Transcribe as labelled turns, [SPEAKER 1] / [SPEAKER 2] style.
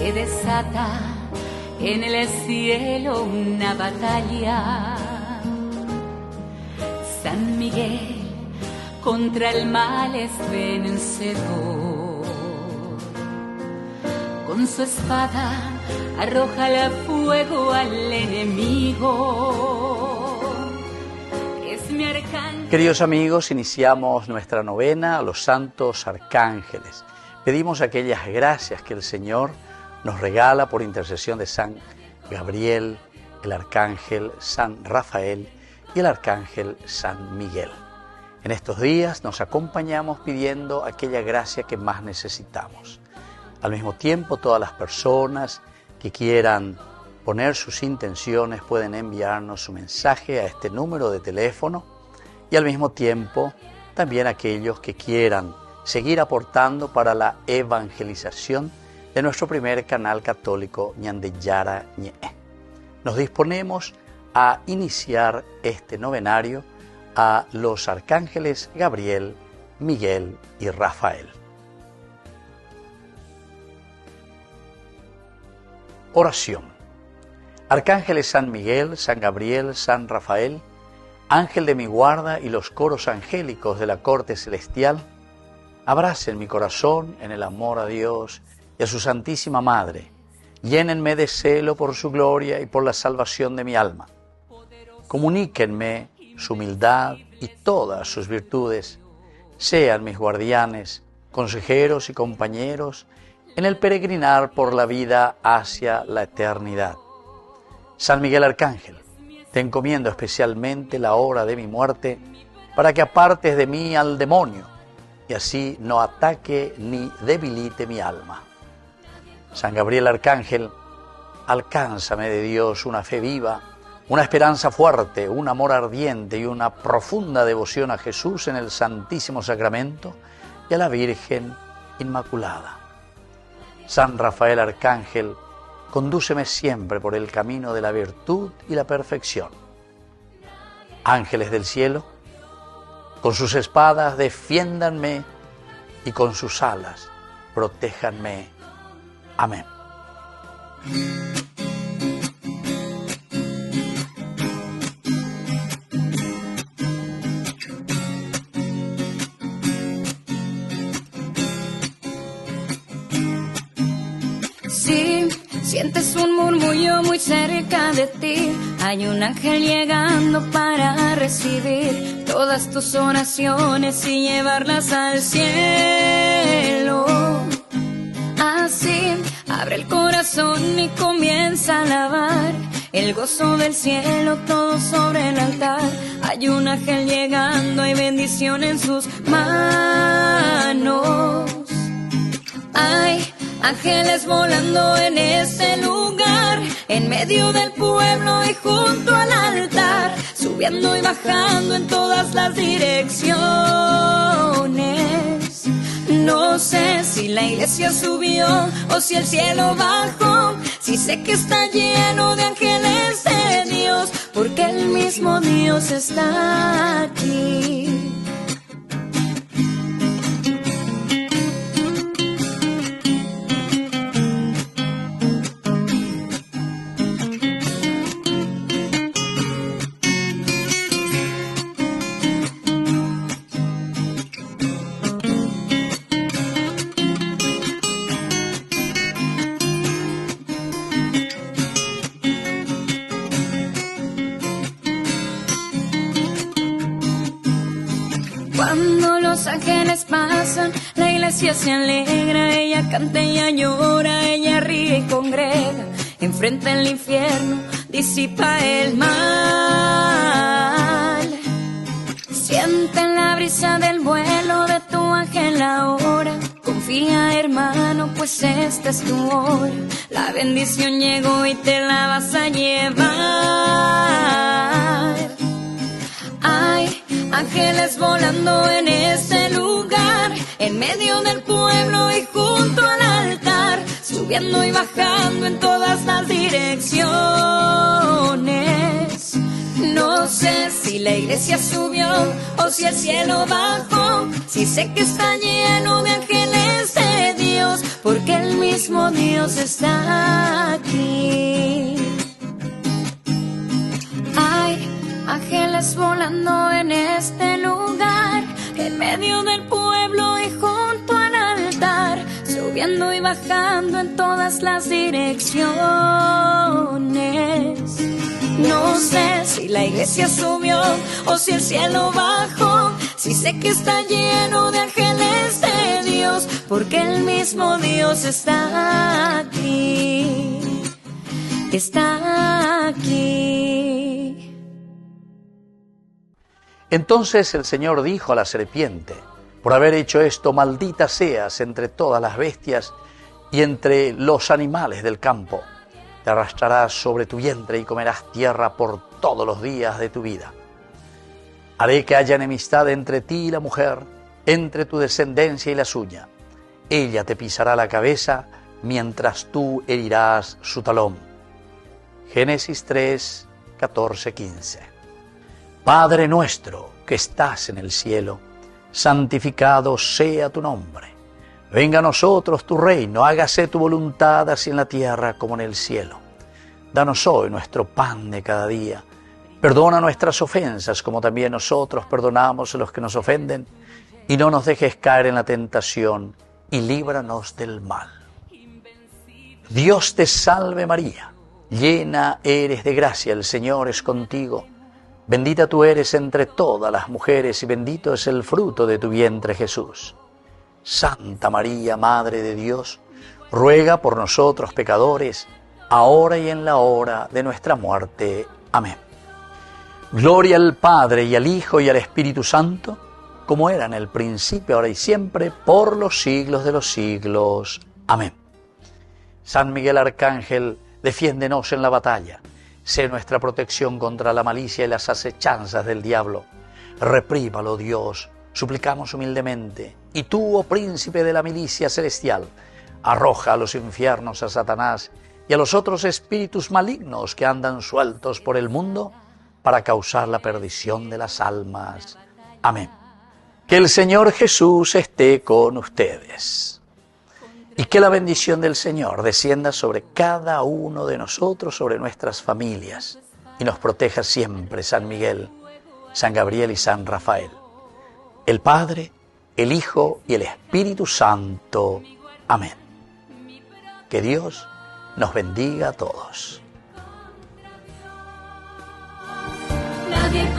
[SPEAKER 1] se desata en el cielo una batalla. San Miguel contra el mal es vencedor. Con su espada arroja el fuego al enemigo. Es mi arcángel.
[SPEAKER 2] Queridos amigos, iniciamos nuestra novena a los santos arcángeles. Pedimos aquellas gracias que el Señor nos regala por intercesión de San Gabriel, el arcángel San Rafael y el arcángel San Miguel. En estos días nos acompañamos pidiendo aquella gracia que más necesitamos. Al mismo tiempo, todas las personas que quieran poner sus intenciones pueden enviarnos su mensaje a este número de teléfono, y al mismo tiempo también aquellos que quieran seguir aportando para la evangelización de nuestro primer canal católico Ñandeyara Ñe. Nos disponemos a iniciar este novenario a los arcángeles Gabriel, Miguel y Rafael. Oración. Arcángeles San Miguel, San Gabriel, San Rafael, ángel de mi guarda y los coros angélicos de la corte celestial, abracen mi corazón en el amor a Dios y a su Santísima Madre. Llénenme de celo por su gloria y por la salvación de mi alma. Comuníquenme su humildad y todas sus virtudes. Sean mis guardianes, consejeros y compañeros en el peregrinar por la vida hacia la eternidad. San Miguel Arcángel, te encomiendo especialmente la hora de mi muerte para que apartes de mí al demonio y así no ataque ni debilite mi alma. San Gabriel Arcángel, alcánzame de Dios una fe viva, una esperanza fuerte, un amor ardiente y una profunda devoción a Jesús en el Santísimo Sacramento y a la Virgen Inmaculada. San Rafael Arcángel, condúceme siempre por el camino de la virtud y la perfección. Ángeles del cielo, con sus espadas defiéndanme y con sus alas protéjanme. Amén.
[SPEAKER 3] Si sientes un murmullo muy cerca de ti, hay un ángel llegando para recibir todas tus oraciones y llevarlas al cielo. Así, abre el corazón y comienza a alabar el gozo del cielo, todo sobre el altar. Hay un ángel llegando, hay bendición en sus manos. Hay ángeles volando en este lugar, en medio del pueblo y junto al altar, subiendo y bajando en todas las direcciones. No sé si la iglesia subió o si el cielo bajó, si sé que está lleno de ángeles de Dios, porque el mismo Dios está aquí. Cuando los ángeles pasan, la iglesia se alegra, ella canta, ella llora, ella ríe y congrega, enfrenta el infierno, disipa el mal. Sienten la brisa del vuelo de tu ángel ahora, confía hermano, pues esta es tu hora, la bendición llegó y te la vas a llevar. Hay ángeles volando en este lugar, en medio del pueblo y junto al altar, subiendo y bajando en todas las direcciones. No sé si la iglesia subió o si el cielo bajó, si sé que está lleno de ángeles de Dios, porque el mismo mismo Dios está aquí. Hay ángeles volando en este lugar, en medio del pueblo y junto al altar, subiendo y bajando en todas las direcciones. No sé si la iglesia subió o si el cielo bajó, si sé que está lleno de ángeles de Dios, porque el mismo Dios está aquí, está aquí.
[SPEAKER 2] Entonces el Señor dijo a la serpiente: por haber hecho esto, maldita seas entre todas las bestias y entre los animales del campo. Te arrastrarás sobre tu vientre y comerás tierra por todos los días de tu vida. Haré que haya enemistad entre ti y la mujer, entre tu descendencia y la suya. Ella te pisará la cabeza, mientras tú herirás su talón. Génesis 3, 14, 15. Padre nuestro que estás en el cielo, santificado sea tu nombre. Venga a nosotros tu reino, hágase tu voluntad así en la tierra como en el cielo. Danos hoy nuestro pan de cada día. Perdona nuestras ofensas como también nosotros perdonamos a los que nos ofenden. Y no nos dejes caer en la tentación y líbranos del mal. Dios te salve María, llena eres de gracia, el Señor es contigo. Bendita tú eres entre todas las mujeres y bendito es el fruto de tu vientre Jesús. Santa María, Madre de Dios, ruega por nosotros pecadores, ahora y en la hora de nuestra muerte. Amén. Gloria al Padre y al Hijo y al Espíritu Santo, como era en el principio, ahora y siempre, por los siglos de los siglos. Amén. San Miguel Arcángel, defiéndenos en la batalla. Sé nuestra protección contra la malicia y las acechanzas del diablo. Reprímalo, Dios, suplicamos humildemente. Y tú, oh príncipe de la milicia celestial, arroja a los infiernos a Satanás y a los otros espíritus malignos que andan sueltos por el mundo para causar la perdición de las almas. Amén. Que el Señor Jesús esté con ustedes. Y que la bendición del Señor descienda sobre cada uno de nosotros, sobre nuestras familias, y nos proteja siempre San Miguel, San Gabriel y San Rafael. El Padre, el Hijo y el Espíritu Santo. Amén. Que Dios nos bendiga a todos.
[SPEAKER 3] Nadie